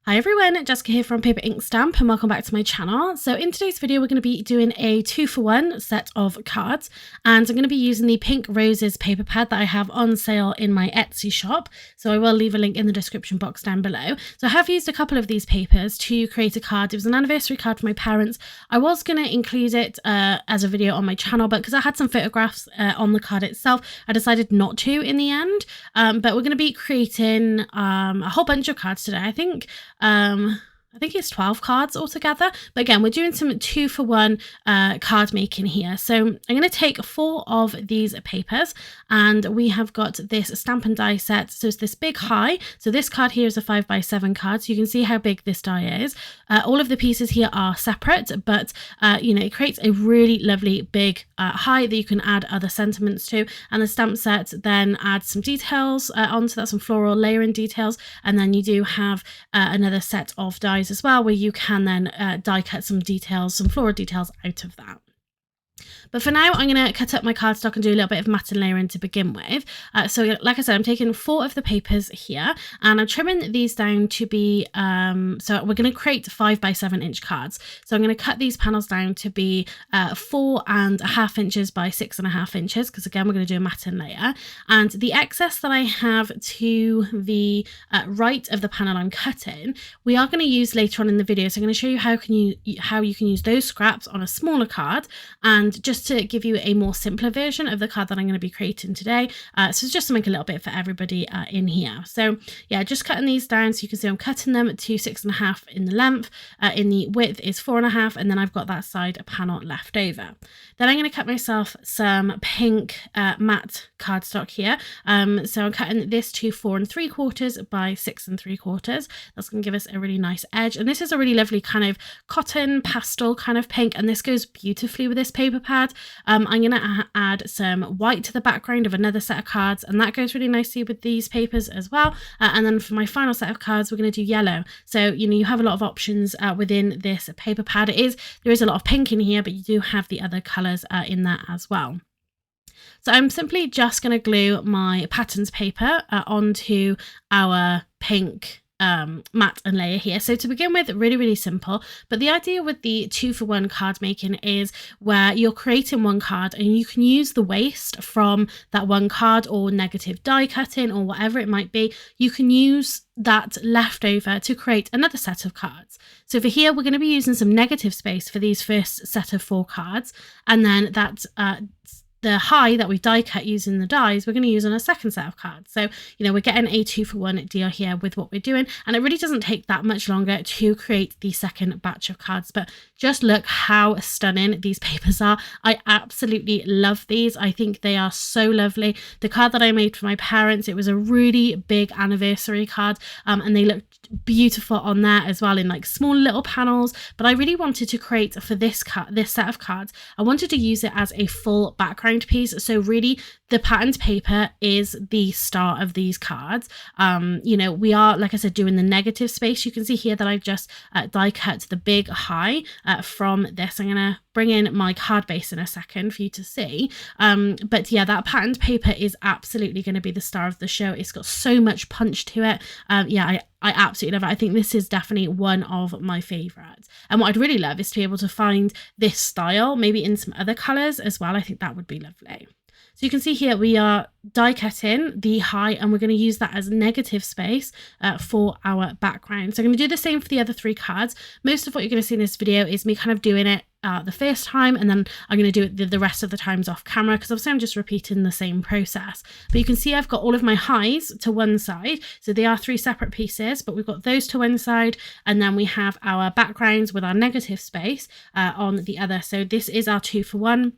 Hi everyone, Jessica here from Paper Ink Stamp and welcome back to my channel. So in today's video we're going to be doing a 2-for-1 set of cards, and I'm going to be using the Pink Roses paper pad that I have on sale in my Etsy shop. So I will leave a link in the description box down below. So I have used a couple of these papers to create a card. It was an anniversary card for my parents. I was going to include it as a video on my channel, but because I had some photographs on the card itself, I decided not to in the end. But we're going to be creating a whole bunch of cards today. I think it's 12 cards altogether, but again we're doing some 2-for-1 card making here. So I'm going to take 4 of these papers, and we have got this stamp and die set. So it's this big high. So this card here is a 5x7 card, so you can see how big this die is. All of the pieces here are separate, but you know, it creates a really lovely big high that you can add other sentiments to, and the stamp set then adds some details onto that, some floral layering details, and then you do have another set of dies as well where you can then die cut some details, some floral details out of that. But for now, I'm going to cut up my cardstock and do a little bit of matte and layering to begin with. So like I said, I'm taking 4 of the papers here and I'm trimming these down to be, so we're going to create 5x7 inch cards. So I'm going to cut these panels down to be 4.5 inches by 6.5 inches, because again, we're going to do a matte and layer. And the excess that I have to the right of the panel I'm cutting, we are going to use later on in the video. So I'm going to show you how you can use those scraps on a smaller card, and just to give you a more simpler version of the card that I'm going to be creating today. So just to make a little bit for everybody in here. So yeah, just cutting these down. So you can see I'm cutting them to 6.5 in the length, in the width is 4.5, and then I've got that side panel left over. Then I'm going to cut myself some pink matte cardstock here. So I'm cutting this to 4 3/4 by 6 3/4. That's going to give us a really nice edge, and this is a really lovely kind of cotton pastel kind of pink, and this goes beautifully with this paper pad. I'm going to add some white to the background of another set of cards, and that goes really nicely with these papers as well. And then for my final set of cards, we're going to do yellow. So you know, you have a lot of options within this paper pad. There is a lot of pink in here, but you do have the other colours in that as well. So I'm simply just going to glue my patterns paper onto our pink matte and layer here. So to begin with, really simple, but the idea with the 2-for-1 card making is where you're creating one card and you can use the waste from that one card, or negative die cutting, or whatever it might be. You can use that leftover to create another set of cards. So for here, we're going to be using some negative space for these first set of 4 cards, and then that the high that we die cut using the dies, we're going to use on a second set of cards. So, you know, we're getting a 2-for-1 deal here with what we're doing. And it really doesn't take that much longer to create the second batch of cards. But just look how stunning these papers are. I absolutely love these. I think they are so lovely. The card that I made for my parents, it was a really big anniversary card, and they looked beautiful on there as well in like small little panels. But I really wanted to create for this set of cards, I wanted to use it as a full background piece. So really the patterned paper is the star of these cards. You know, we are, like I said, doing the negative space. You can see here that I've just die cut the big high from this. I'm gonna bring in my card base in a second for you to see, but yeah, that patterned paper is absolutely going to be the star of the show. It's got so much punch to it. Yeah, I absolutely love it. I think this is definitely one of my favorites, and what I'd really love is to be able to find this style maybe in some other colors as well. I think that would be lovely. So you can see here we are die cutting the high, and we're going to use that as negative space for our background. So I'm going to do the same for the other 3 cards. Most of what you're going to see in this video is me kind of doing it the first time, and then I'm going to do it the rest of the times off camera, because obviously I'm just repeating the same process. But you can see I've got all of my highs to one side, so they are 3 separate pieces, but we've got those to one side, and then we have our backgrounds with our negative space on the other. So this is our 2-for-1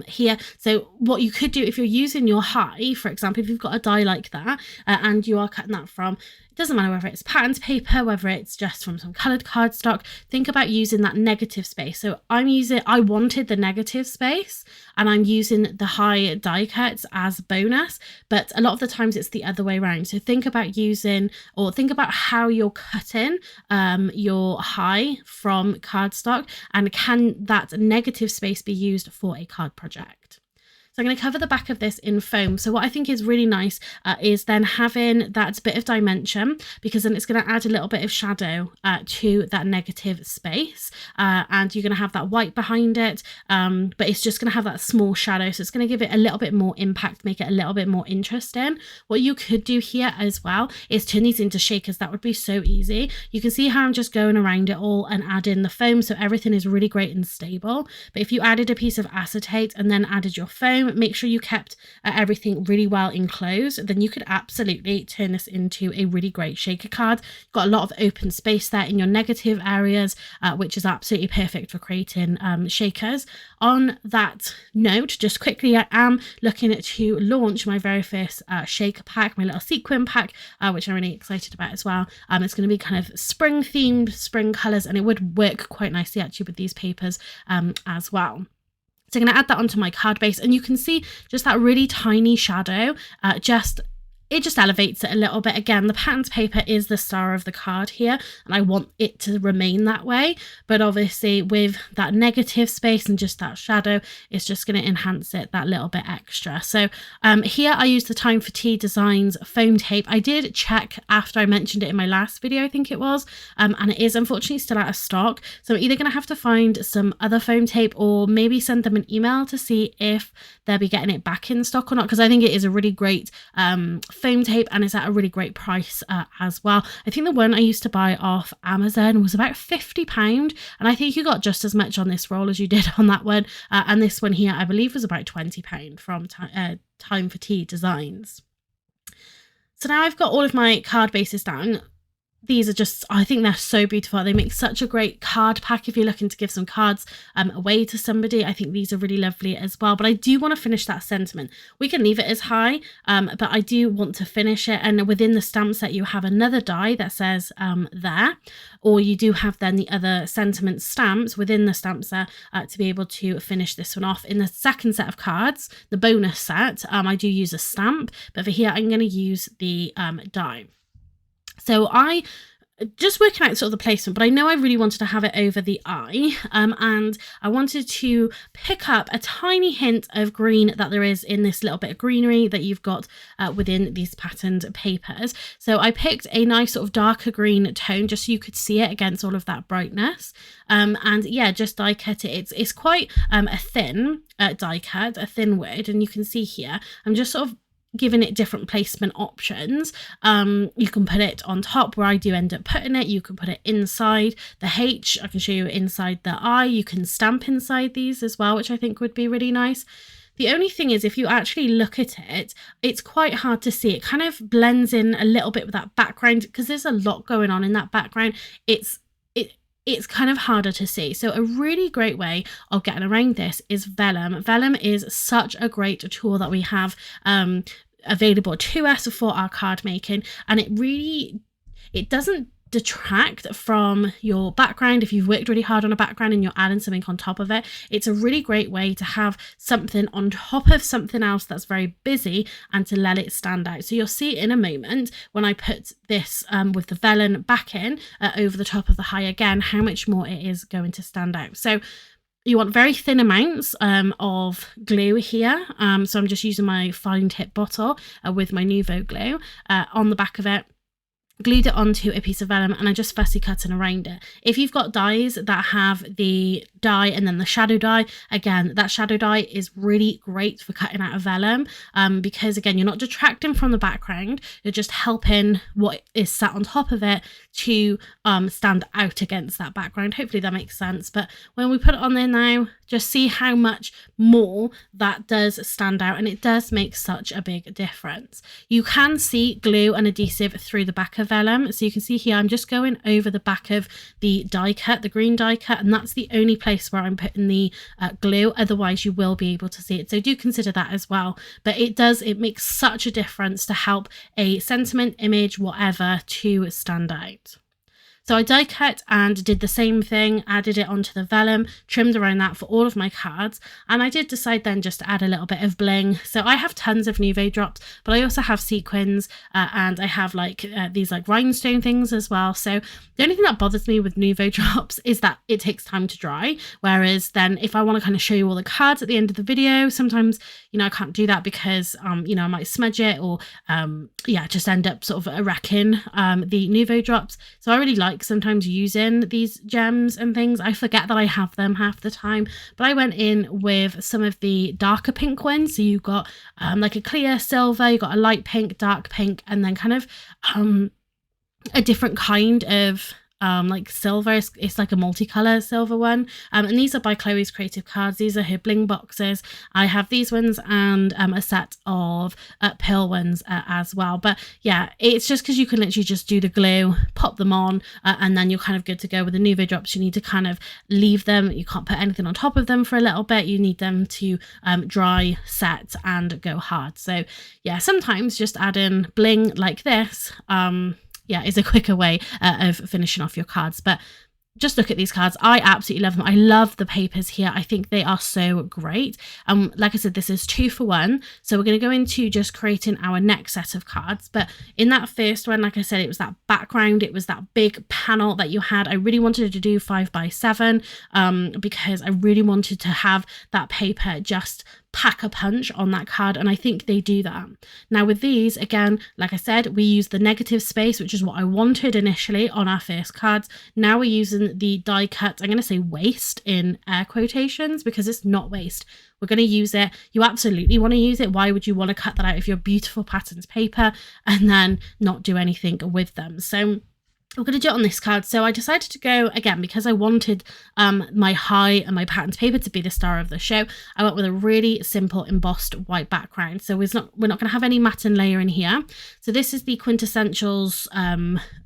here. So what you could do if you're using your high, for example, if you've got a die like that and you are cutting that from, it doesn't matter whether it's patterned paper, whether it's just from some coloured cardstock, think about using that negative space. So I wanted the negative space, and I'm using the high die cuts as bonus, but a lot of the times it's the other way around. So think about using, or think about how you're cutting your high from cardstock, and can that negative space be used for a card project. So I'm going to cover the back of this in foam. So what I think is really nice is then having that bit of dimension, because then it's going to add a little bit of shadow to that negative space. And you're going to have that white behind it, but it's just going to have that small shadow. So it's going to give it a little bit more impact, make it a little bit more interesting. What you could do here as well is turn these into shakers. That would be so easy. You can see how I'm just going around it all and adding the foam, so everything is really great and stable. But if you added a piece of acetate and then added your foam, make sure you kept everything really well enclosed, then you could absolutely turn this into a really great shaker card. You've got a lot of open space there in your negative areas, which is absolutely perfect for creating shakers. On that note, just quickly, I am looking to launch my very first shaker pack, my little sequin pack, which I'm really excited about as well. It's going to be kind of spring themed, spring colours, and it would work quite nicely actually with these papers as well. So I'm going to add that onto my card base, and you can see just that really tiny shadow, it just elevates it a little bit. Again, the patterned paper is the star of the card here, and I want it to remain that way. But obviously with that negative space and just that shadow, it's just going to enhance it that little bit extra. So here I use the Time for Tea Designs foam tape. I did check after I mentioned it in my last video, I think it was, and it is unfortunately still out of stock. So I'm either going to have to find some other foam tape or maybe send them an email to see if they'll be getting it back in stock or not, because I think it is a really great foam tape and it's at a really great price as well. I think the one I used to buy off Amazon was about £50, and I think you got just as much on this roll as you did on that one, and this one here I believe was about £20 from Time for Tea Designs. So now I've got all of my card bases down. These are just, I think they're so beautiful. They make such a great card pack if you're looking to give some cards away to somebody. I think these are really lovely as well. But I do want to finish that sentiment. We can leave it as high, but I do want to finish it. And within the stamp set, you have another die that says there, or you do have then the other sentiment stamps within the stamp set to be able to finish this one off. In the second set of cards, the bonus set, I do use a stamp, but for here, I'm going to use the die. So I just working out sort of the placement, but I know I really wanted to have it over the eye, and I wanted to pick up a tiny hint of green that there is in this little bit of greenery that you've got within these patterned papers. So I picked a nice sort of darker green tone just so you could see it against all of that brightness, and yeah, just die cut it. It's quite a thin die cut, a thin wood, and you can see here I'm just sort of giving it different placement options. You can put it on top where I do end up putting it. You can put it inside the H. I can show you inside the I. You can stamp inside these as well, which I think would be really nice. The only thing is, if you actually look at it, it's quite hard to see. It kind of blends in a little bit with that background because there's a lot going on in that background. It's kind of harder to see. So a really great way of getting around this is vellum. Vellum is such a great tool that we have available to us for our card making, and it doesn't detract from your background. If you've worked really hard on a background and you're adding something on top of it, it's a really great way to have something on top of something else that's very busy and to let it stand out. So you'll see in a moment when I put this with the vellum back in over the top of the high again, how much more it is going to stand out. So you want very thin amounts of glue here. So I'm just using my fine tip bottle with my Nuvo glue on the back of it. Glued it onto a piece of vellum, and I just fussy cutting around it. If you've got dies that have the die and then the shadow die, again, that shadow die is really great for cutting out of vellum, because again, you're not detracting from the background, you're just helping what is sat on top of it to stand out against that background. Hopefully that makes sense. But when we put it on there now, just see how much more that does stand out, and it does make such a big difference. You can see glue and adhesive through the back of vellum, so you can see here I'm just going over the back of the die cut, the green die cut, and that's the only place where I'm putting the glue. Otherwise you will be able to see it, so do consider that as well. But it makes such a difference to help a sentiment, image, whatever, to stand out. So I die cut and did the same thing, added it onto the vellum, trimmed around that for all of my cards. And I did decide then just to add a little bit of bling. So I have tons of Nuvo drops, but I also have sequins and I have like these like rhinestone things as well. So the only thing that bothers me with Nuvo drops is that it takes time to dry. Whereas then if I want to kind of show you all the cards at the end of the video, sometimes, you know, I can't do that because, you know, I might smudge it or, yeah, just end up sort of wrecking the Nuvo drops. So I really like sometimes using these gems and things. I forget that I have them half the time, but I went in with some of the darker pink ones. So you've got like a clear silver, you've got a light pink, dark pink, and then kind of a different kind of like silver. It's like a multicolor silver one, and these are by Chloe's Creative Cards. These are her bling boxes. I have these ones and a set of pearl ones as well. But yeah, it's just because you can literally just do the glue, pop them on, and then you're kind of good to go. With the Nuvo drops, you need to kind of leave them. You can't put anything on top of them for a little bit. You need them to dry, set, and go hard. So yeah, sometimes just adding bling like this yeah, is a quicker way of finishing off your cards. But just look at these cards. I absolutely love them. I love the papers here. I think they are so great. Like I said, this is 2 for 1. So we're going to go into just creating our next set of cards. But in that first one, like I said, it was that background. It was that big panel that you had. I really wanted to do 5x7 because I really wanted to have that paper just pack a punch on that card, and I think they do that. Now with these, again, like I said, we use the negative space, which is what I wanted initially on our first cards. Now we're using the die cut, I'm going to say waste in air quotations because it's not waste. We're going to use it. You absolutely want to use it. Why would you want to cut that out of your beautiful patterns paper and then not do anything with them? So we're going to do it on this card. So I decided to go, again, because I wanted my high and my patterns paper to be the star of the show, I went with a really simple embossed white background. So we're not going to have any matte and layer in here. So this is the Quintessentials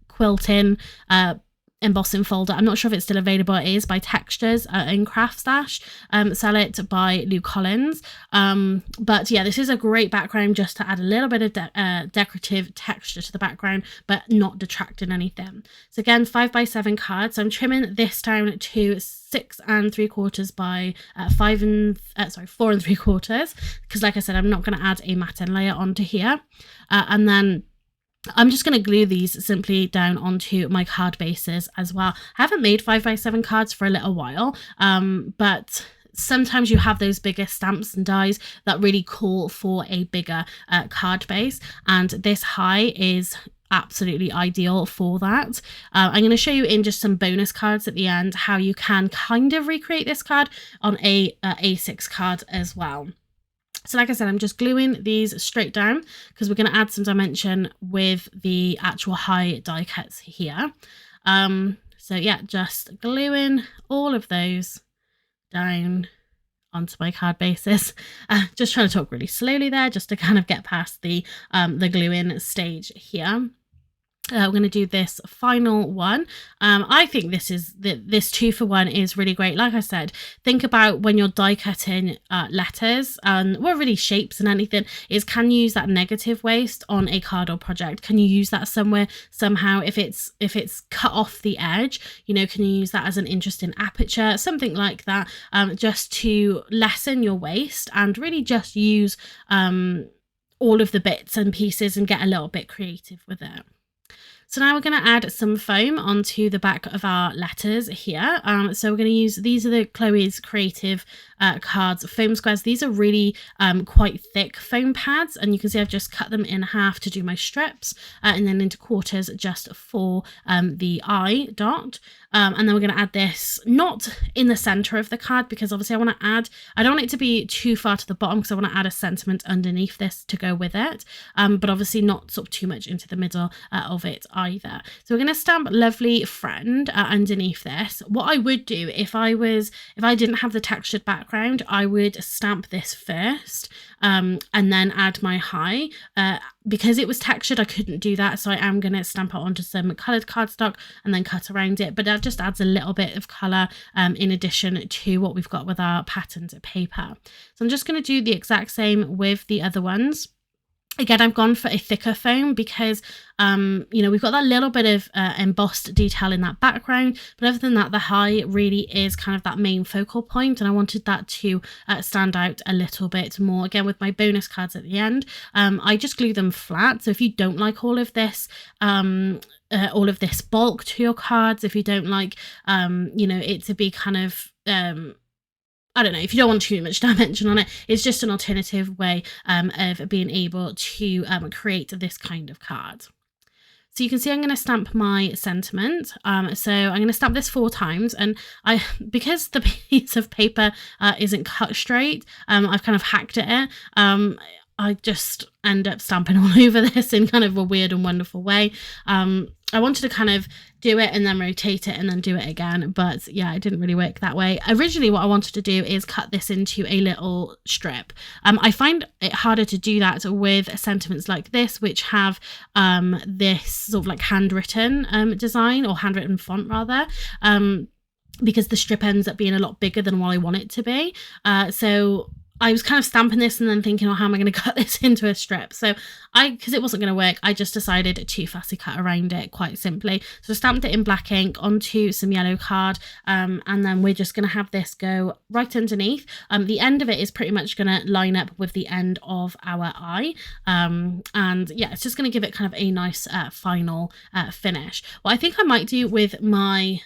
quilting embossing folder. I'm not sure if it's still available. It is by Textures in Craft Stash. Sell it by Lou Collins. But yeah, this is a great background just to add a little bit of decorative texture to the background, but not detracting anything. So again, 5x7 cards. So I'm trimming this down to 6 3/4 by 4 3/4, because like I said, I'm not going to add a matte and layer onto here. And then I'm just going to glue these simply down onto my card bases as well. I haven't made 5x7 cards for a little while, but sometimes you have those bigger stamps and dies that really call for a bigger card base, and this high is absolutely ideal for that. I'm going to show you in just some bonus cards at the end how you can kind of recreate this card on a A6 card as well. So like I said, I'm just gluing these straight down because we're going to add some dimension with the actual high die cuts here. So yeah, just gluing all of those down onto my card bases. Just trying to talk really slowly there just to kind of get past the gluing stage here. We're going to do this final one. I think this 2 for 1 is really great. Like I said, think about when you're die cutting letters and well, really shapes and anything, is can you use that negative waste on a card or project? Can you use that somewhere somehow? If it's cut off the edge, you know, can you use that as an interesting aperture, something like that, just to lessen your waste and really just use all of the bits and pieces and get a little bit creative with it. So now we're going to add some foam onto the back of our letters here. So we're going to use, these are the Chloe's Creative Cards foam squares. These are really quite thick foam pads, and you can see I've just cut them in half to do my strips and then into quarters just for the eye dot. And then we're going to add this not in the center of the card because obviously I don't want it to be too far to the bottom because I want to add a sentiment underneath this to go with it, but obviously not sort of too much into the middle of it either. So we're going to stamp Lovely Friend underneath this. What I would do if I didn't have the textured background, I would stamp this first and then add my high. Because it was textured, I couldn't do that, so I am going to stamp it onto some coloured cardstock and then cut around it, but that just adds a little bit of colour in addition to what we've got with our patterned paper. So I'm just going to do the exact same with the other ones. Again, I've gone for a thicker foam because, you know, we've got that little bit of embossed detail in that background, but other than that, the high really is kind of that main focal point, and I wanted that to stand out a little bit more. Again, with my bonus cards at the end, I just glue them flat. So if you don't like all of this bulk to your cards, if you don't like, you know, it to be kind of, I don't know, if you don't want too much dimension on it, it's just an alternative way of being able to create this kind of card. So you can see I'm going to stamp my sentiment. So I'm going to stamp this 4 times, and because the piece of paper isn't cut straight, I've kind of hacked at it. I just end up stamping all over this in kind of a weird and wonderful way. I wanted to kind of do it and then rotate it and then do it again, but yeah, it didn't really work that way. Originally, what I wanted to do is cut this into a little strip. I find it harder to do that with sentiments like this, which have this sort of like handwritten design, or handwritten font rather, because the strip ends up being a lot bigger than what I want it to be. So I was kind of stamping this and then thinking, oh, how am I going to cut this into a strip? So because it wasn't going to work, I just decided to fussy cut around it quite simply. So I stamped it in black ink onto some yellow card, and then we're just going to have this go right underneath. The end of it is pretty much going to line up with the end of our eye. And yeah, it's just going to give it kind of a nice final finish. What I think I might do with my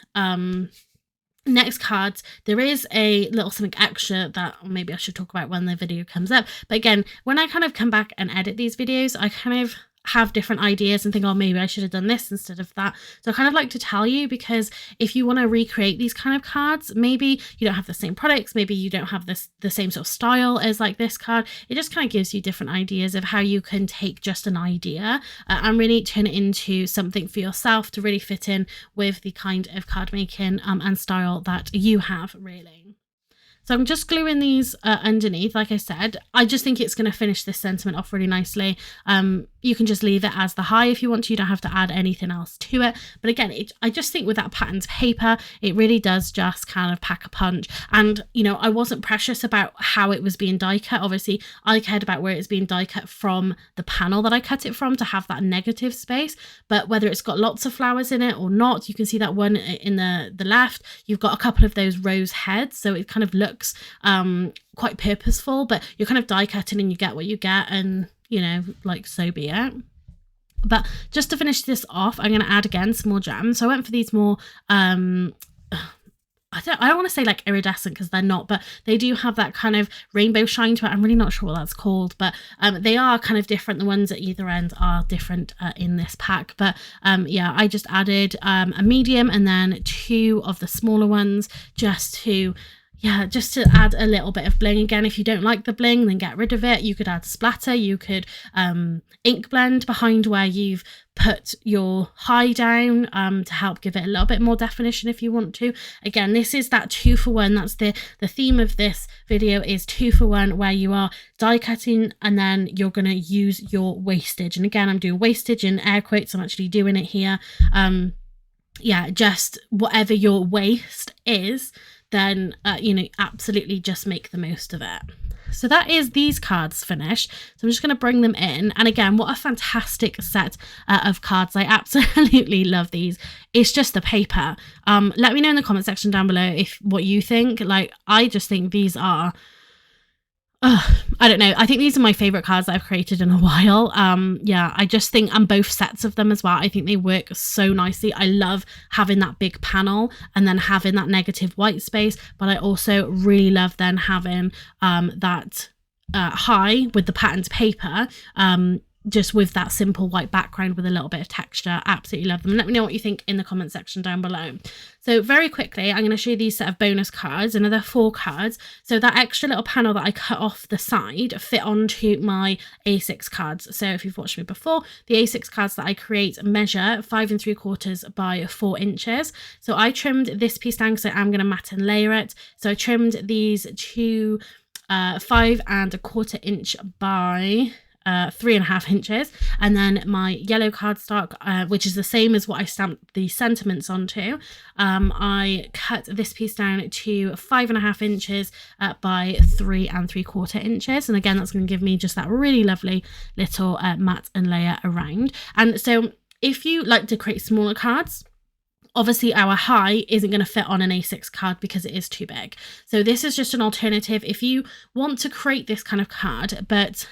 next cards, there is a little something extra that maybe I should talk about when the video comes up. But again, when I kind of come back and edit these videos, I kind of have different ideas and think, oh, maybe I should have done this instead of that. So I kind of like to tell you, because if you want to recreate these kind of cards, maybe you don't have the same products, maybe you don't have the same sort of style as like this card. It just kind of gives you different ideas of how you can take just an idea and really turn it into something for yourself to really fit in with the kind of card making and style that you have, really. So I'm just gluing these underneath. Like I said, I just think it's going to finish this sentiment off really nicely. You can just leave it as the high if you want to. You don't have to add anything else to it. But again, I just think with that patterned paper, it really does just kind of pack a punch. And, you know, I wasn't precious about how it was being die cut. Obviously, I cared about where it's being die cut from the panel that I cut it from to have that negative space. But whether it's got lots of flowers in it or not, you can see that one in the left, you've got a couple of those rose heads. So it kind of looks quite purposeful, but you're kind of die cutting and you get what you get, and you know, like, so be it. But just to finish this off, I'm going to add again some more gems. So I went for these more I don't want to say like iridescent, because they're not, but they do have that kind of rainbow shine to it. I'm really not sure what that's called, but they are kind of different. The ones at either end are different in this pack. But yeah, I just added a medium and then 2 of the smaller ones just to add a little bit of bling. Again, if you don't like the bling, then get rid of it. You could add splatter, you could ink blend behind where you've put your high down to help give it a little bit more definition if you want to. Again, this is that 2 for 1. That's the theme of this video, is 2 for 1, where you are die cutting and then you're going to use your wastage. And again, I'm doing wastage in air quotes. I'm actually doing it here. Yeah, just whatever your waste is, then you know, absolutely just make the most of it. So that is these cards finished. So I'm just going to bring them in. And again, what a fantastic set of cards. I absolutely love these. It's just the paper. Let me know in the comment section down below what you think. Like, I just think these are, I don't know. I think these are my favorite cards that I've created in a while. Yeah, I just think, and both sets of them as well, I think they work so nicely. I love having that big panel and then having that negative white space, but I also really love then having that high with the patterned paper, just with that simple white background with a little bit of texture. Absolutely love them. Let me know what you think in the comment section down below. So very quickly, I'm going to show you these set of bonus cards, another 4 cards. So that extra little panel that I cut off the side fit onto my A6 cards. So if you've watched me before, the A6 cards that I create measure 5 3/4 by 4 inches. So I trimmed this piece down because I am going to matte and layer it. So I trimmed these to 5 1/4 inch by 3.5 inches, and then my yellow cardstock, which is the same as what I stamped the sentiments onto. I cut this piece down to 5.5 inches by 3 3/4 inches, and again that's going to give me just that really lovely little mat and layer around. And so if you like to create smaller cards, obviously our high isn't going to fit on an A6 card because it is too big. So this is just an alternative. If you want to create this kind of card, but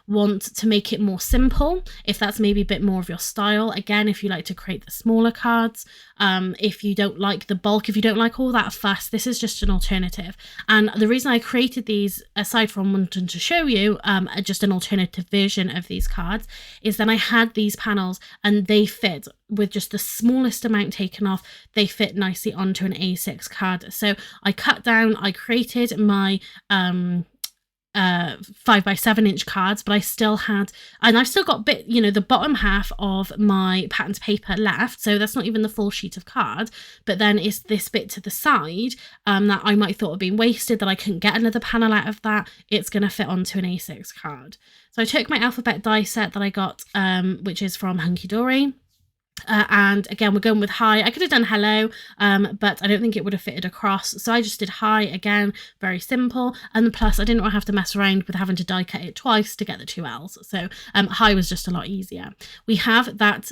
want to make it more simple, if that's maybe a bit more of your style, again, if you like to create the smaller cards, if you don't like the bulk, if you don't like all that fuss, this is just an alternative. And the reason I created these, aside from wanting to show you just an alternative version of these cards, is that I had these panels and they fit with just the smallest amount taken off. They fit nicely onto an A6 card. So I cut down, I created my 5x7 cards, but I still had, and I've still got the bottom half of my patterned paper left, so that's not even the full sheet of card, but then it's this bit to the side that I might thought had been wasted, that I couldn't get another panel out of that. It's going to fit onto an A6 card. So I took my alphabet die set that I got, which is from Hunky Dory. And again, we're going with high. I could have done hello, but I don't think it would have fitted across. So I just did high again, very simple. And plus I didn't have to mess around with having to die cut it twice to get the 2 L's. So high was just a lot easier. We have that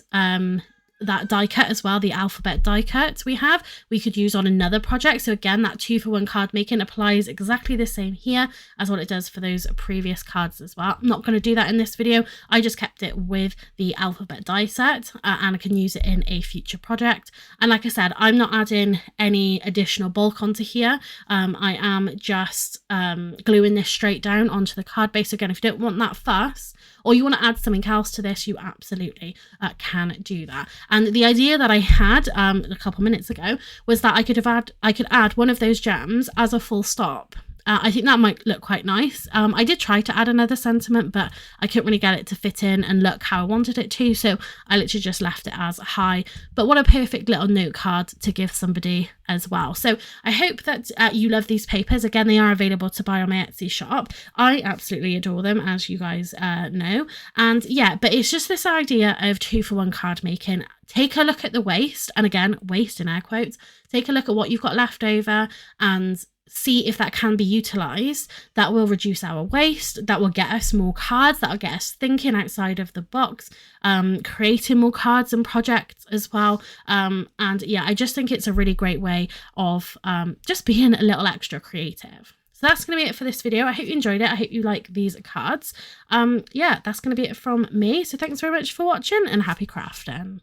die cut as well, the alphabet die cut we could use on another project. So again, that 2-for-1 card making applies exactly the same here as what it does for those previous cards as well. I'm not going to do that in this video. I just kept it with the alphabet die set and I can use it in a future project. And like I said, I'm not adding any additional bulk onto here. I am just gluing this straight down onto the card base. Again, if you don't want that fuss, or you want to add something else to this, you absolutely can do that. And the idea that I had a couple minutes ago was that I could add one of those gems as a full stop. I think that might look quite nice. I did try to add another sentiment, but I couldn't really get it to fit in and look how I wanted it to, so I literally just left it as high. But what a perfect little note card to give somebody as well. So I hope that you love these papers. Again, they are available to buy on my Etsy shop. I absolutely adore them, as you guys know. And yeah, but it's just this idea of 2-for-1 card making. Take a look at the waste, and again, waste in air quotes. Take a look at what you've got left over and see if that can be utilized. That will reduce our waste, that will get us more cards, that will get us thinking outside of the box, creating more cards and projects as well. And yeah, I just think it's a really great way of just being a little extra creative. So that's going to be it for this video. I hope you enjoyed it. I hope you like these cards. Yeah, that's going to be it from me. So thanks very much for watching and happy crafting.